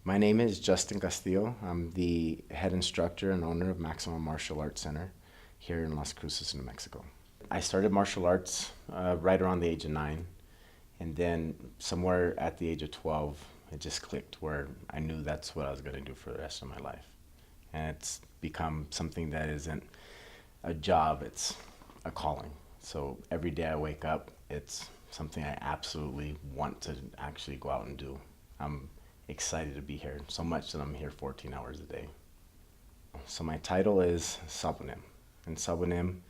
My name is Justin Castillo. I'm the head instructor and owner of Maximum Martial Arts Center here in Las Cruces, New Mexico. I started martial arts right around the age of 9, and then somewhere at the age of 12, it just clicked where I knew that's what I was going to do for the rest of my life. And it's become something that isn't a job, it's a calling. So every day I wake up, it's something I absolutely want to actually go out and do. I'm excited to be here, so much that I'm here 14 hours a day. So my title is Sabonim, and Sabonim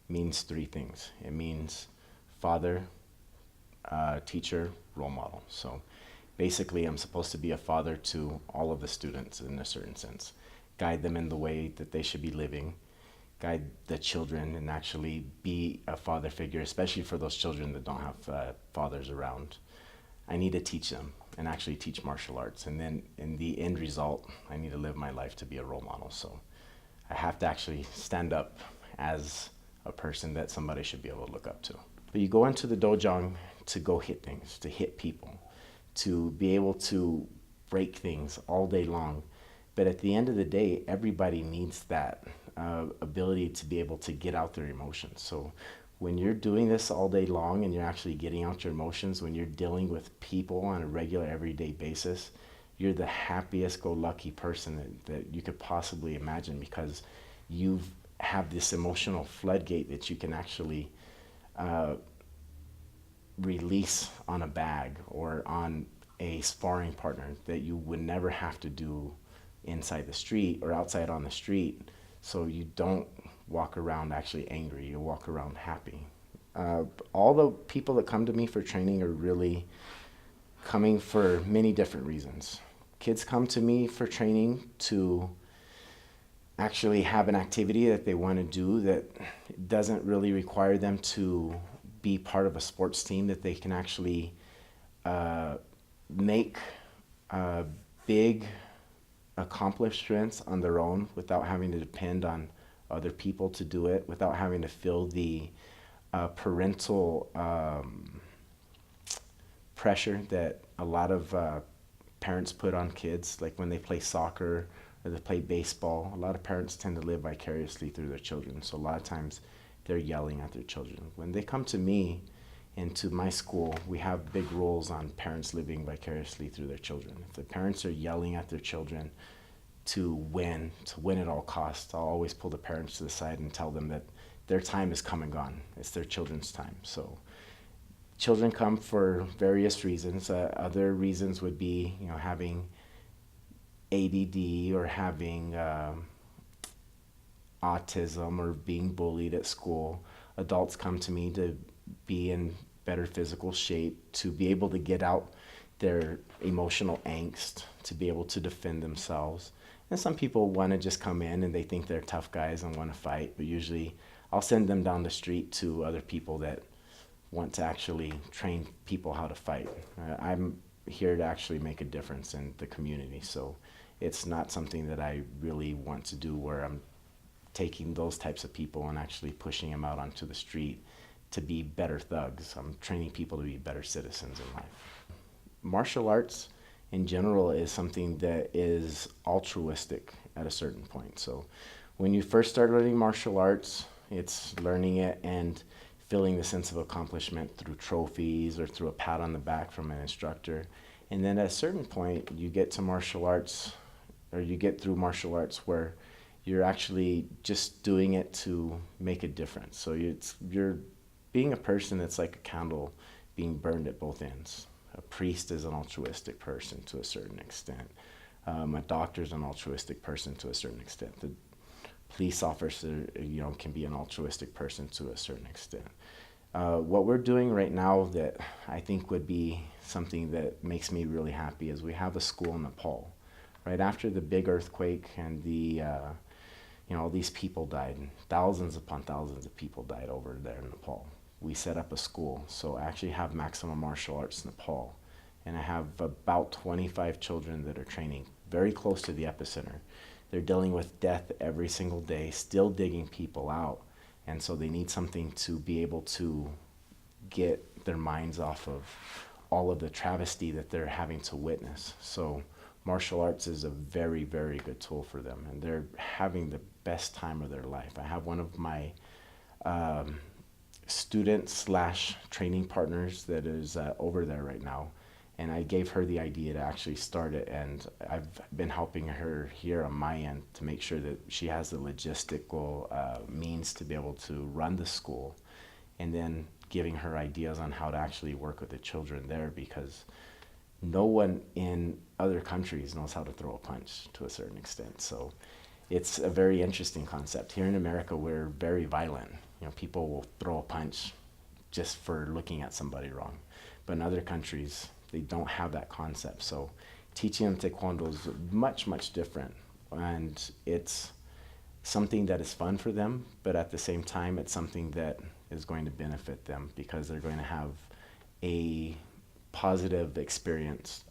means 3 things. It means father, teacher, role model. So basically I'm supposed to be a father to all of the students in a certain sense, guide them in the way that they should be living, guide the children, and actually be a father figure, especially for those children that don't have fathers around. I need to teach them and actually teach martial arts. And then in the end result, I need to live my life to be a role model. So I have to actually stand up as a person that somebody should be able to look up to. But you go into the dojo to go hit things, to hit people, to be able to break things all day long. But at the end of the day, everybody needs that ability to be able to get out their emotions. So when you're doing this all day long and you're actually getting out your emotions, when you're dealing with people on a regular, everyday basis, you're the happiest go lucky person that you could possibly imagine, because you have this emotional floodgate that you can actually release on a bag or on a sparring partner that you would never have to do inside the street or outside on the street. So you don't walk around actually angry, you walk around happy. All the people that come to me for training are really coming for many different reasons. Kids come to me for training to actually have an activity that they want to do that doesn't really require them to be part of a sports team, that they can actually make big accomplishments on their own without having to depend on other people to do it, without having to feel the parental pressure that a lot of parents put on kids. Like when they play soccer or they play baseball, a lot of parents tend to live vicariously through their children. So a lot of times they're yelling at their children. When they come to me and to my school, we have big rules on parents living vicariously through their children. If the parents are yelling at their children to win at all costs, I'll always pull the parents to the side and tell them that their time is come and gone. It's their children's time. So children come for various reasons. Other reasons would be, having ADD or having autism or being bullied at school. Adults come to me to be in better physical shape, to be able to get out their emotional angst, to be able to defend themselves. And some people want to just come in and they think they're tough guys and want to fight, but usually I'll send them down the street to other people that want to actually train people how to fight. I'm here to actually make a difference in the community, so it's not something that I really want to do where I'm taking those types of people and actually pushing them out onto the street to be better thugs. I'm training people to be better citizens in life. Martial arts in general is something that is altruistic at a certain point. So when you first start learning martial arts, it's learning it and feeling the sense of accomplishment through trophies or through a pat on the back from an instructor. And then at a certain point, you get to martial arts, or you get through martial arts where you're actually just doing it to make a difference. So you're being a person that's like a candle being burned at both ends. A priest is an altruistic person to a certain extent. A doctor is an altruistic person to a certain extent. The police officer, can be an altruistic person to a certain extent. What we're doing right now that I think would be something that makes me really happy is we have a school in Nepal. Right after the big earthquake and all these people died, thousands upon thousands of people died over there in Nepal. We set up a school. So I actually have Maximum Martial Arts Nepal. And I have about 25 children that are training very close to the epicenter. They're dealing with death every single day, still digging people out. And so they need something to be able to get their minds off of all of the travesty that they're having to witness. So martial arts is a very, very good tool for them, and they're having the best time of their life. I have one of my um, student slash training partners that is over there right now, and I gave her the idea to actually start it, and I've been helping her here on my end to make sure that she has the logistical means to be able to run the school, and then giving her ideas on how to actually work with the children there, because no one in other countries knows how to throw a punch to a certain extent. So it's a very interesting concept. Here in America, we're very violent. You know, people will throw a punch just for looking at somebody wrong. But in other countries, they don't have that concept. So teaching them Taekwondo is much, much different. And it's something that is fun for them, but at the same time, it's something that is going to benefit them because they're going to have a positive experience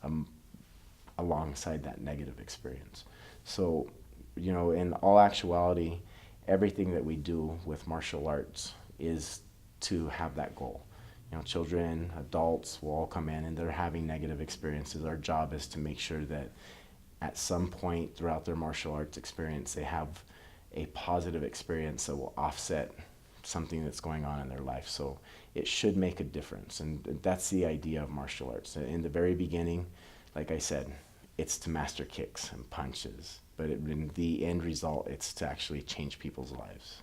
alongside that negative experience. So, you know, in all actuality, everything that we do with martial arts is to have that goal. You know, children, adults will all come in and they're having negative experiences. Our job is to make sure that at some point throughout their martial arts experience, they have a positive experience that will offset something that's going on in their life. So it should make a difference. And that's the idea of martial arts. In the very beginning, like I said, it's to master kicks and punches. But in the end result, it's to actually change people's lives.